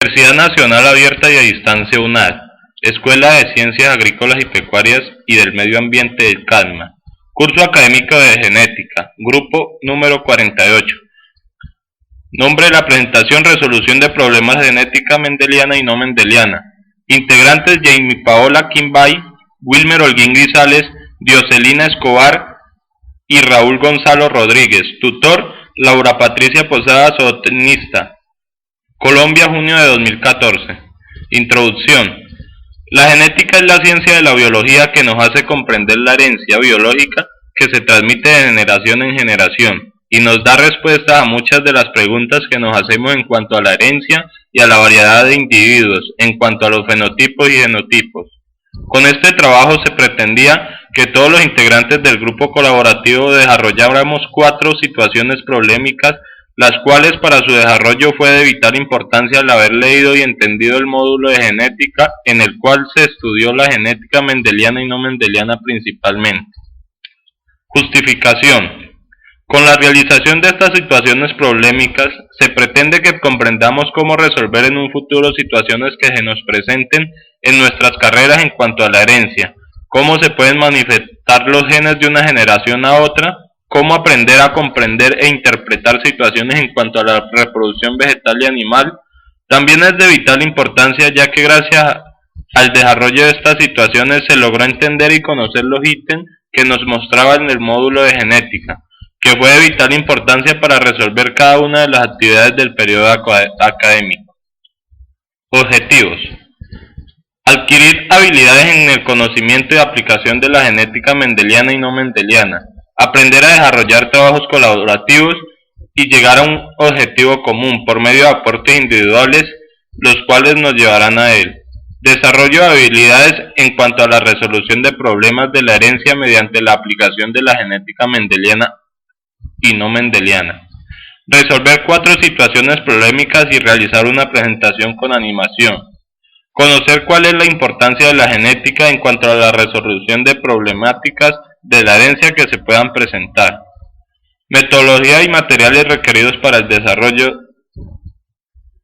Universidad Nacional Abierta y a Distancia UNAD, Escuela de Ciencias Agrícolas y Pecuarias y del Medio Ambiente del CADMA, Curso Académico de Genética, Grupo número 48. Nombre de la presentación: Resolución de problemas de genética mendeliana y no mendeliana. Integrantes: Jamie Paola Quimbay, Wilmer Holguín Grisales, Dioselina Escobar y Raúl Gonzalo Rodríguez. Tutor: Laura Patricia Posada, zootecnista. Colombia, junio de 2014. Introducción. La genética es la ciencia de la biología que nos hace comprender la herencia biológica que se transmite de generación en generación y nos da respuesta a muchas de las preguntas que nos hacemos en cuanto a la herencia y a la variedad de individuos, en cuanto a los fenotipos y genotipos. Con este trabajo se pretendía que todos los integrantes del grupo colaborativo desarrolláramos 4 situaciones problemáticas, las cuales para su desarrollo fue de vital importancia al haber leído y entendido el módulo de genética, en el cual se estudió la genética mendeliana y no mendeliana principalmente. Justificación. Con la realización de estas situaciones problemáticas, se pretende que comprendamos cómo resolver en un futuro situaciones que se nos presenten en nuestras carreras en cuanto a la herencia, cómo se pueden manifestar los genes de una generación a otra, cómo aprender a comprender e interpretar situaciones en cuanto a la reproducción vegetal y animal. También es de vital importancia, ya que gracias al desarrollo de estas situaciones se logró entender y conocer los ítems que nos mostraban el módulo de genética, que fue de vital importancia para resolver cada una de las actividades del periodo académico. Objetivos. Adquirir habilidades en el conocimiento y aplicación de la genética mendeliana y no mendeliana, aprender a desarrollar trabajos colaborativos y llegar a un objetivo común por medio de aportes individuales, los cuales nos llevarán a él. Desarrollo de habilidades en cuanto a la resolución de problemas de la herencia mediante la aplicación de la genética mendeliana y no mendeliana. Resolver 4 situaciones problemáticas y realizar una presentación con animación. Conocer cuál es la importancia de la genética en cuanto a la resolución de problemáticas de la herencia que se puedan presentar. Metodología y materiales requeridos para el desarrollo.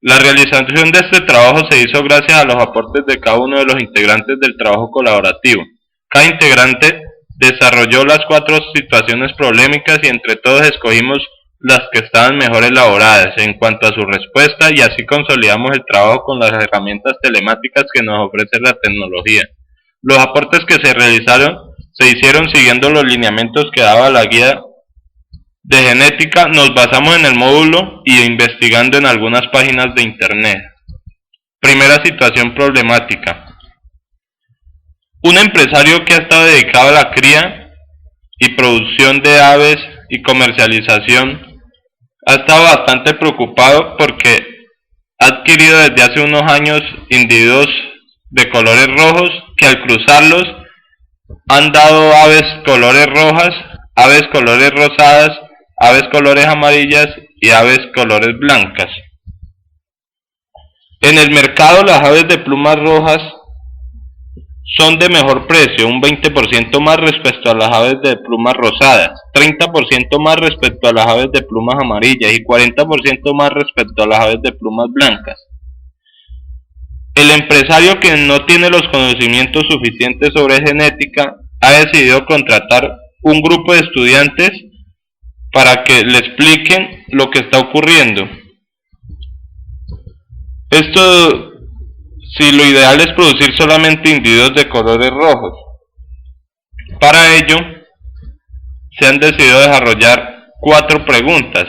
La realización de este trabajo se hizo gracias a los aportes de cada uno de los integrantes del trabajo colaborativo. Cada integrante desarrolló las 4 situaciones problemáticas y entre todos escogimos las que estaban mejor elaboradas en cuanto a su respuesta, y así consolidamos el trabajo con las herramientas telemáticas que nos ofrece la tecnología. Los aportes que se realizaron se hicieron siguiendo los lineamientos que daba la guía de genética. Nos basamos en el módulo y investigando en algunas páginas de internet. Primera situación problemática. Un empresario que ha estado dedicado a la cría y producción de aves y comercialización ha estado bastante preocupado porque ha adquirido desde hace unos años individuos de colores rojos que al cruzarlos han dado aves colores rojas, aves colores rosadas, aves colores amarillas y aves colores blancas. En el mercado las aves de plumas rojas son de mejor precio, un 20% más respecto a las aves de plumas rosadas, 30% más respecto a las aves de plumas amarillas y 40% más respecto a las aves de plumas blancas. El empresario que no tiene los conocimientos suficientes sobre genética ha decidido contratar un grupo de estudiantes para que le expliquen lo que está ocurriendo. Esto, si lo ideal es producir solamente individuos de colores rojos. Para ello, se han decidido desarrollar 4 preguntas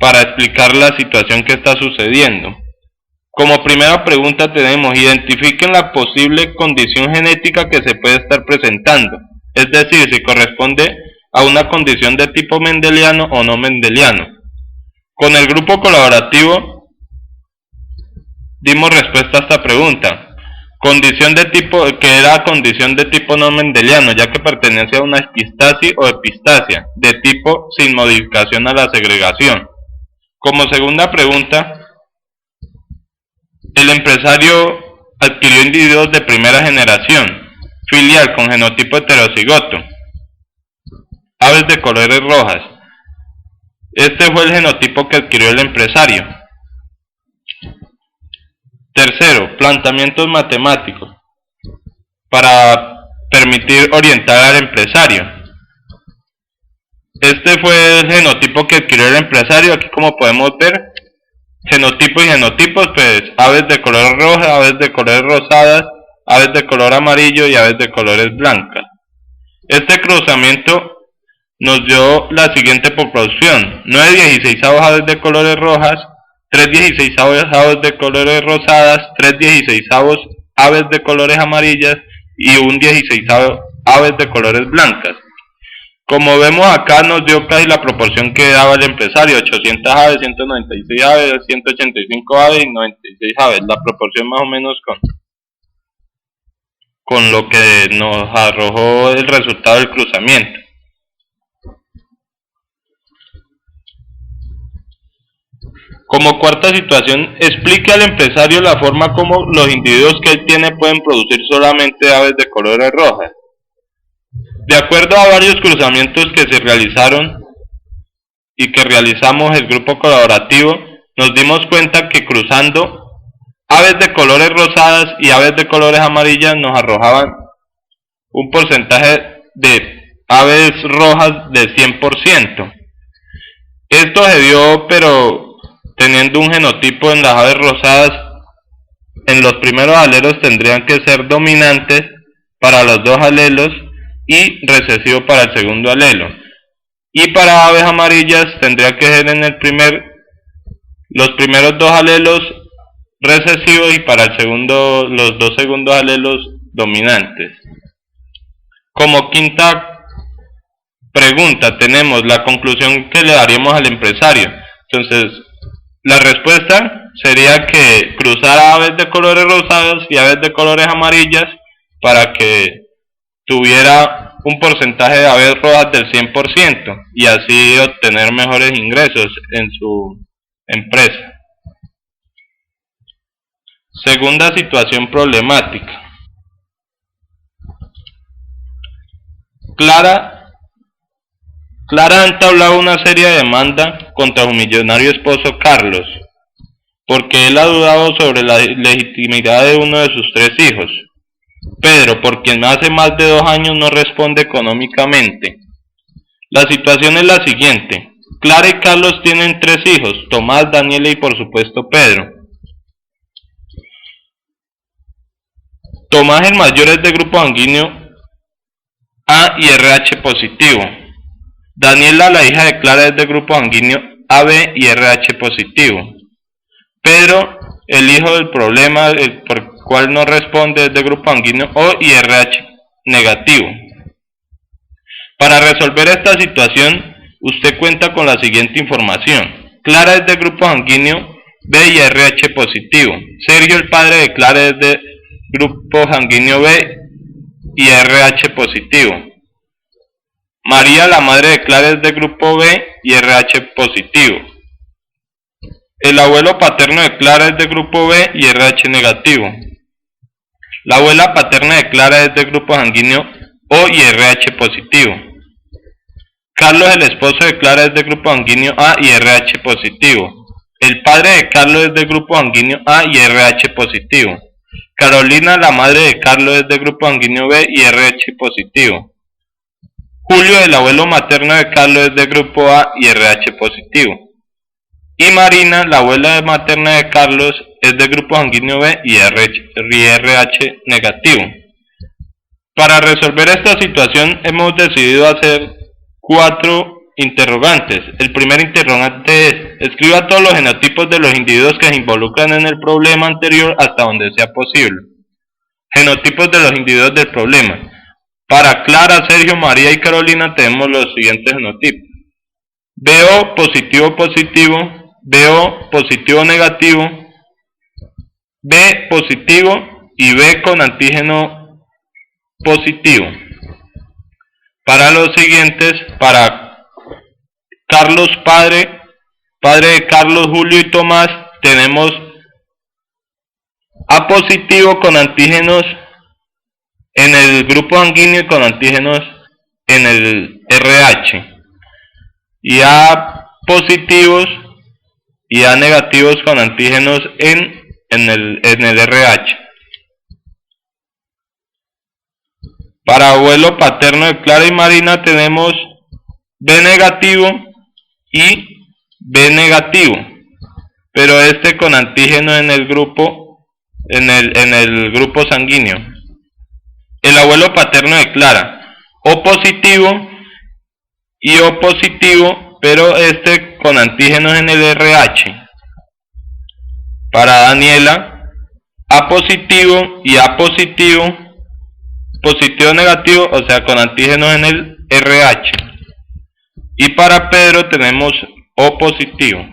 para explicar la situación que está sucediendo. Como primera pregunta tenemos: identifiquen la posible condición genética que se puede estar presentando, es decir, si corresponde a una condición de tipo mendeliano o no mendeliano. Con el grupo colaborativo dimos respuesta a esta pregunta. Condición de tipo, que era condición de tipo no mendeliano, ya que pertenece a una epistasis o epistasia, de tipo sin modificación a la segregación. Como segunda pregunta, el empresario adquirió individuos de primera generación, filial con genotipo heterocigoto, aves de colores rojas. Este fue el genotipo que adquirió el empresario. Tercero, planteamientos matemáticos para permitir orientar al empresario. Este fue el genotipo que adquirió el empresario. Aquí, como podemos ver, genotipo y genotipos, pues aves de color rojo, aves de colores rosadas, aves de color amarillo y aves de colores blancas. Este cruzamiento nos dio la siguiente proporción: 9/16 aves de colores rojas, 3/16 aves de colores rosadas, 3/16 aves de colores amarillas y 1/16 aves de colores blancas. Como vemos acá, nos dio casi la proporción que daba el empresario: 800 aves, 196 aves, 185 aves y 96 aves. La proporción más o menos con lo que nos arrojó el resultado del cruzamiento. Como cuarta situación, explique al empresario la forma como los individuos que él tiene pueden producir solamente aves de colores rojas. De acuerdo a varios cruzamientos que se realizaron y que realizamos el grupo colaborativo, nos dimos cuenta que cruzando aves de colores rosadas y aves de colores amarillas nos arrojaban un porcentaje de aves rojas de 100%. Esto se dio, pero teniendo un genotipo en las aves rosadas, en los primeros alelos tendrían que ser dominantes para los dos alelos y recesivo para el segundo alelo. Y para aves amarillas tendría que ser en los primeros dos alelos recesivos y para los dos segundos alelos dominantes. Como quinta pregunta tenemos la conclusión que le daríamos al empresario. Entonces, la respuesta sería que cruzara aves de colores rosados y aves de colores amarillas para que tuviera un porcentaje de aves rojas del 100% y así obtener mejores ingresos en su empresa. Segunda situación problemática. Clara ha entablado una seria demanda contra su millonario esposo Carlos, porque él ha dudado sobre la legitimidad de uno de sus 3 hijos. Pedro, por quien hace más de 2 años no responde económicamente. La situación es la siguiente: Clara y Carlos tienen 3 hijos, Tomás, Daniela y por supuesto Pedro. Tomás, el mayor, es de grupo sanguíneo A y RH positivo. Daniela, la hija de Clara, es de grupo sanguíneo AB y RH positivo. Pedro, el hijo del problema, por cual no responde, es de grupo sanguíneo O y RH negativo. Para resolver esta situación, usted cuenta con la siguiente información: Clara es de grupo sanguíneo B y RH positivo. Sergio, el padre de Clara, es de grupo sanguíneo B y RH positivo. María, la madre de Clara, es de grupo B y RH positivo. El abuelo paterno de Clara es de grupo B y RH negativo. La abuela paterna de Clara es de grupo sanguíneo O y RH positivo. Carlos, el esposo de Clara, es de grupo sanguíneo A y RH positivo. El padre de Carlos es de grupo sanguíneo A y RH positivo. Carolina, la madre de Carlos, es de grupo sanguíneo B y RH positivo. Julio, el abuelo materno de Carlos, es de grupo A y RH positivo. Y Marina, la abuela materna de Carlos, es de grupo sanguíneo B y RH negativo. Para resolver esta situación hemos decidido hacer 4 interrogantes. El primer interrogante es: escriba todos los genotipos de los individuos que se involucran en el problema anterior hasta donde sea posible. Genotipos de los individuos del problema. Para Clara, Sergio, María y Carolina tenemos los siguientes genotipos: BO positivo positivo, BO positivo negativo, B positivo y B con antígeno positivo. Para los siguientes, para Carlos padre de Carlos, Julio y Tomás, tenemos A positivo con antígenos en el grupo sanguíneo y con antígenos en el RH, y A positivos y A negativos con antígenos en en el RH. Para abuelo paterno de Clara y Marina tenemos B negativo y B negativo, pero este con antígeno en el grupo, en el grupo sanguíneo. El abuelo paterno de Clara, O positivo y O positivo, pero este con antígenos en el RH. Para Daniela, A positivo y A positivo, positivo negativo, o sea con antígenos en el RH. Y para Pedro tenemos O positivo.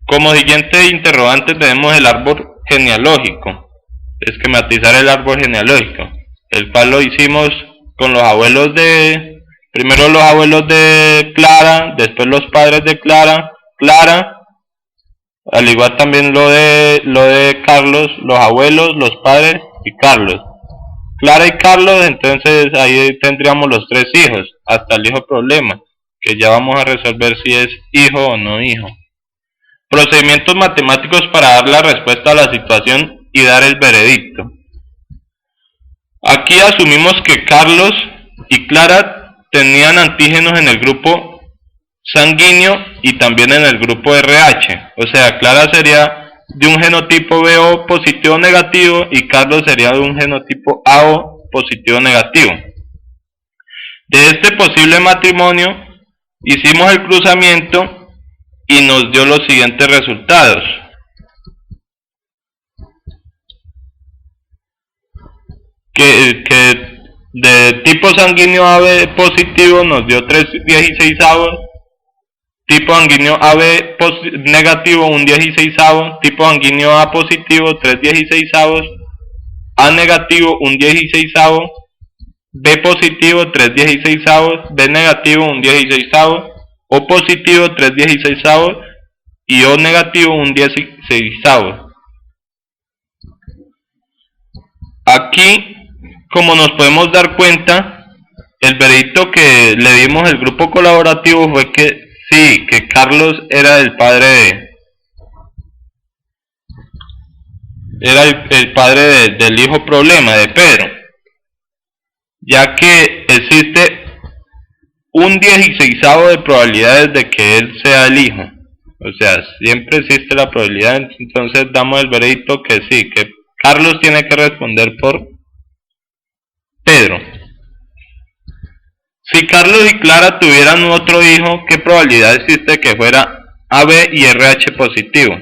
Como siguiente interrogante tenemos el árbol genealógico. Esquematizar el árbol genealógico, el cual lo hicimos con los abuelos primero los abuelos de Clara, después los padres de Clara, al igual también lo de Carlos, los abuelos, los padres y Carlos. Clara y Carlos, entonces ahí tendríamos los tres hijos, hasta el hijo problema, que ya vamos a resolver si es hijo o no hijo. Procedimientos matemáticos para dar la respuesta a la situación y dar el veredicto. Aquí asumimos que Carlos y Clara tenían antígenos en el grupo sanguíneo y también en el grupo RH. O sea, Clara sería de un genotipo BO positivo negativo y Carlos sería de un genotipo AO positivo negativo. De este posible matrimonio hicimos el cruzamiento y nos dio los siguientes resultados. Que de tipo sanguíneo AB positivo nos dio 3/16, tipo sanguíneo AB negativo 1/16, tipo sanguíneo A positivo 3/16, A negativo 1/16, B positivo 3/16, B negativo 1/16, O positivo 3/16 y O negativo 1/16. Aquí, como nos podemos dar cuenta, el veredicto que le dimos al grupo colaborativo fue que sí, que Carlos era el padre del hijo problema de Pedro, ya que existe 1/16 de probabilidades de que él sea el hijo. O sea, siempre existe la probabilidad, entonces damos el veredicto que sí, que Carlos tiene que responder por Pedro. Si Carlos y Clara tuvieran otro hijo, ¿qué probabilidad existe que fuera AB y RH positivo?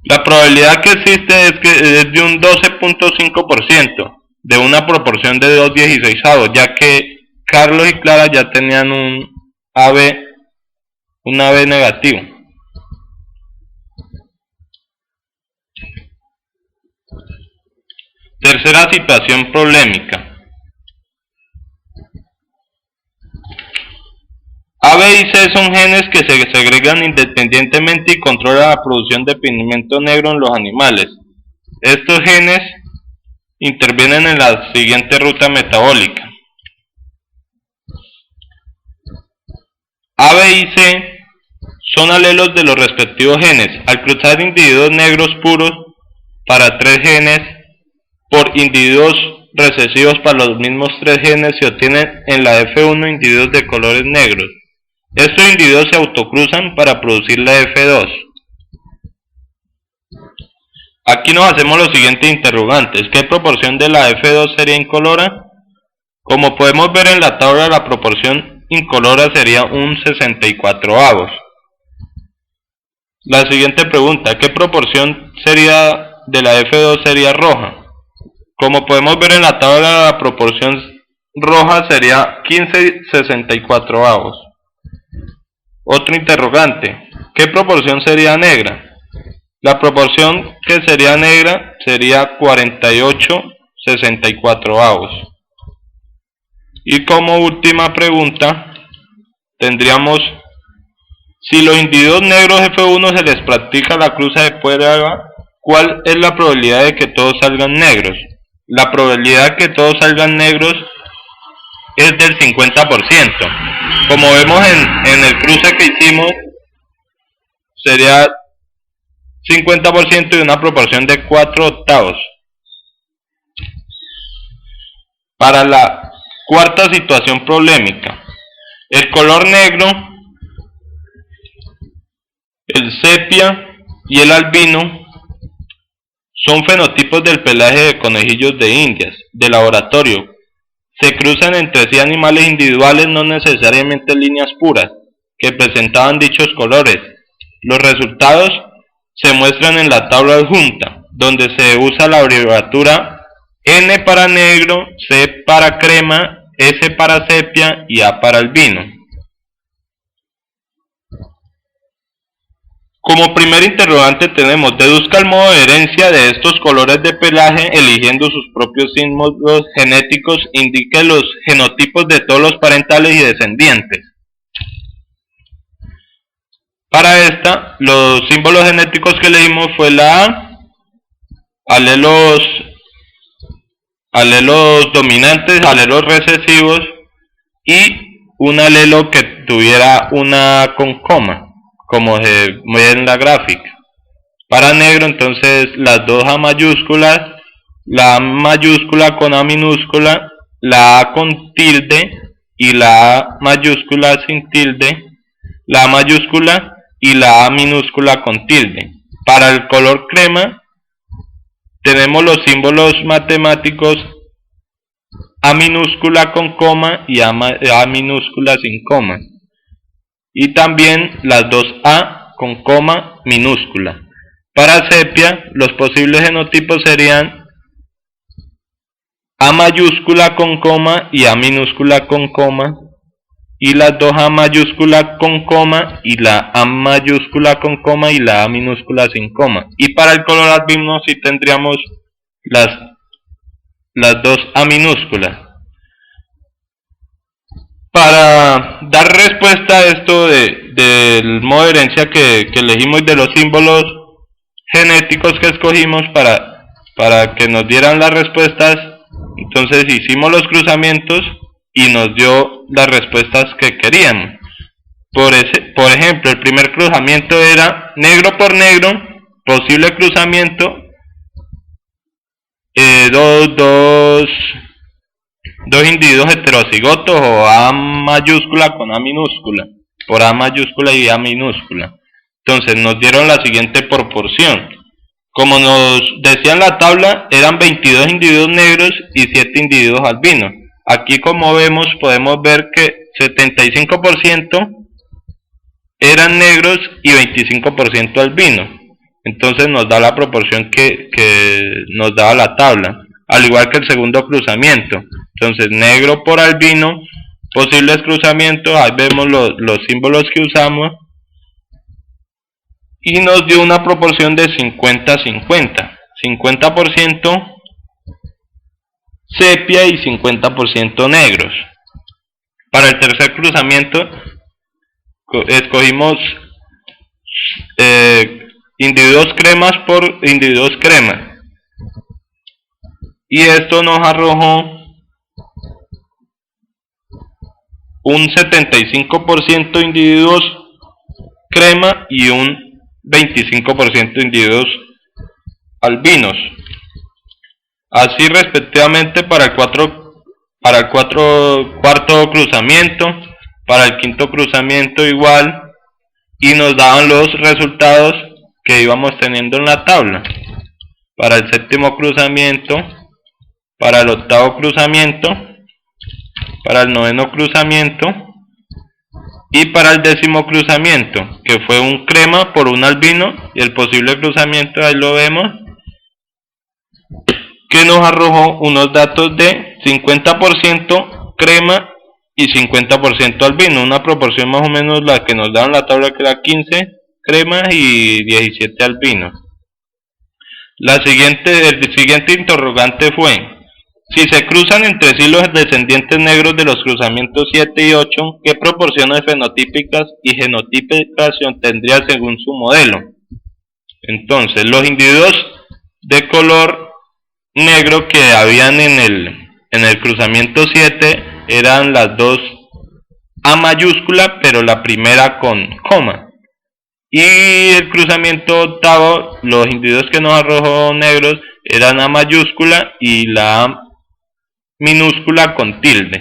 La probabilidad que existe es de un 12.5%, de una proporción de 2/16, ya que Carlos y Clara ya tenían un AB negativo. Tercera situación problemática. A, B y C son genes que se segregan independientemente y controlan la producción de pigmento negro en los animales. Estos genes intervienen en la siguiente ruta metabólica. A, B y C son alelos de los respectivos genes. Al cruzar individuos negros puros para tres genes por individuos recesivos para los mismos tres genes, se obtienen en la F1 individuos de colores negros. Estos individuos se autocruzan para producir la F2. Aquí nos hacemos los siguientes interrogantes. ¿Qué proporción de la F2 sería incolora? Como podemos ver en la tabla, la proporción incolora sería un 64avos. La siguiente pregunta, ¿qué proporción sería de la F2 sería roja? Como podemos ver en la tabla, la proporción roja sería 15/64avos. Otro interrogante, ¿qué proporción sería negra? La proporción que sería negra sería 48/64avos. Y como última pregunta, tendríamos, si los individuos negros F1 se les practica la cruza de prueba, ¿cuál es la probabilidad de que todos salgan negros? La probabilidad de que todos salgan negros es del 50%. Como vemos en el cruce que hicimos, sería 50% y una proporción de 4/8. Para la cuarta situación problemática, el color negro, el sepia y el albino son fenotipos del pelaje de conejillos de Indias, de laboratorio. Se cruzan entre sí animales individuales, no necesariamente líneas puras, que presentaban dichos colores. Los resultados se muestran en la tabla adjunta, donde se usa la abreviatura N para negro, C para crema, S para sepia y A para albino. Como primer interrogante tenemos: deduzca el modo de herencia de estos colores de pelaje eligiendo sus propios símbolos genéticos, indique los genotipos de todos los parentales y descendientes. Para esta, los símbolos genéticos que elegimos fue la A, alelos dominantes, alelos recesivos y un alelo que tuviera una con coma, como se ve en la gráfica. Para negro, entonces las dos A mayúsculas, la A mayúscula con A minúscula, la A con tilde y la A mayúscula sin tilde, la A mayúscula y la A minúscula con tilde. Para el color crema tenemos los símbolos matemáticos A minúscula con coma y A minúscula sin coma, y también las dos A con coma minúscula. Para sepia, los posibles genotipos serían A mayúscula con coma y A minúscula con coma, y las dos A mayúscula con coma y la A mayúscula con coma y la A minúscula sin coma. Y para el color albino sí tendríamos las dos A minúsculas. Para dar respuesta a esto del modo de herencia que elegimos y de los símbolos genéticos que escogimos para que nos dieran las respuestas, entonces hicimos los cruzamientos y nos dio las respuestas que queríamos. Por ejemplo, el primer cruzamiento era negro por negro, posible cruzamiento, dos individuos heterocigotos, o A mayúscula con A minúscula, por A mayúscula y A minúscula. Entonces nos dieron la siguiente proporción. Como nos decía en la tabla, eran 22 individuos negros y 7 individuos albinos. Aquí, como vemos, podemos ver que 75% eran negros y 25% albinos. Entonces nos da la proporción que nos daba la tabla, al igual que el segundo cruzamiento. Entonces negro por albino, posibles cruzamientos, ahí vemos los símbolos que usamos, y nos dio una proporción de 50-50, 50% sepia y 50% negros. Para el tercer cruzamiento escogimos individuos cremas por individuos cremas, y esto nos arrojó un 75% individuos crema y un 25% individuos albinos. Así respectivamente para el cuarto cruzamiento, para el quinto cruzamiento igual, y nos daban los resultados que íbamos teniendo en la tabla. Para el séptimo cruzamiento, para el octavo cruzamiento, para el noveno cruzamiento y para el décimo cruzamiento, que fue un crema por un albino, y el posible cruzamiento ahí lo vemos, que nos arrojó unos datos de 50% crema y 50% albino, una proporción más o menos la que nos daban la tabla, que era 15 cremas y 17 albinos. El siguiente interrogante fue: si se cruzan entre sí los descendientes negros de los cruzamientos 7 y 8, ¿qué proporciones fenotípicas y genotipicación tendría según su modelo? Entonces, los individuos de color negro que habían en el cruzamiento 7 eran las dos A mayúscula, pero la primera con coma, Y el cruzamiento octavo, los individuos que nos arrojó negros eran A mayúscula y la A minúscula con tilde.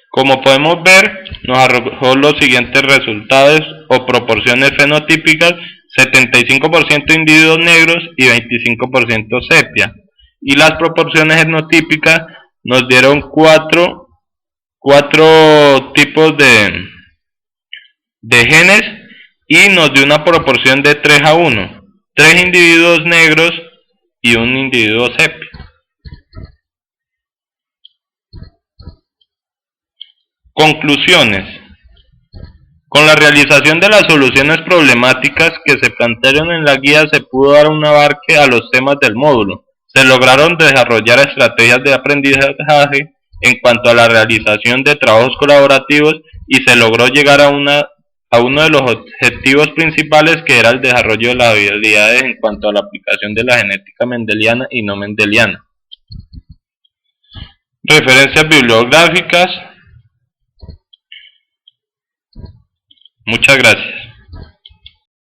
Como podemos ver, nos arrojó los siguientes resultados o proporciones fenotípicas: 75% individuos negros y 25% sepia. Y las proporciones genotípicas nos dieron cuatro tipos de genes y nos dio una proporción de 3 a 1. 3 individuos negros y un individuo sepia. Conclusiones. Con la realización de las soluciones problemáticas que se plantearon en la guía se pudo dar un abarque a los temas del módulo. Se lograron desarrollar estrategias de aprendizaje en cuanto a la realización de trabajos colaborativos y se logró llegar a uno de los objetivos principales, que era el desarrollo de las habilidades en cuanto a la aplicación de la genética mendeliana y no mendeliana. Referencias bibliográficas. Muchas gracias.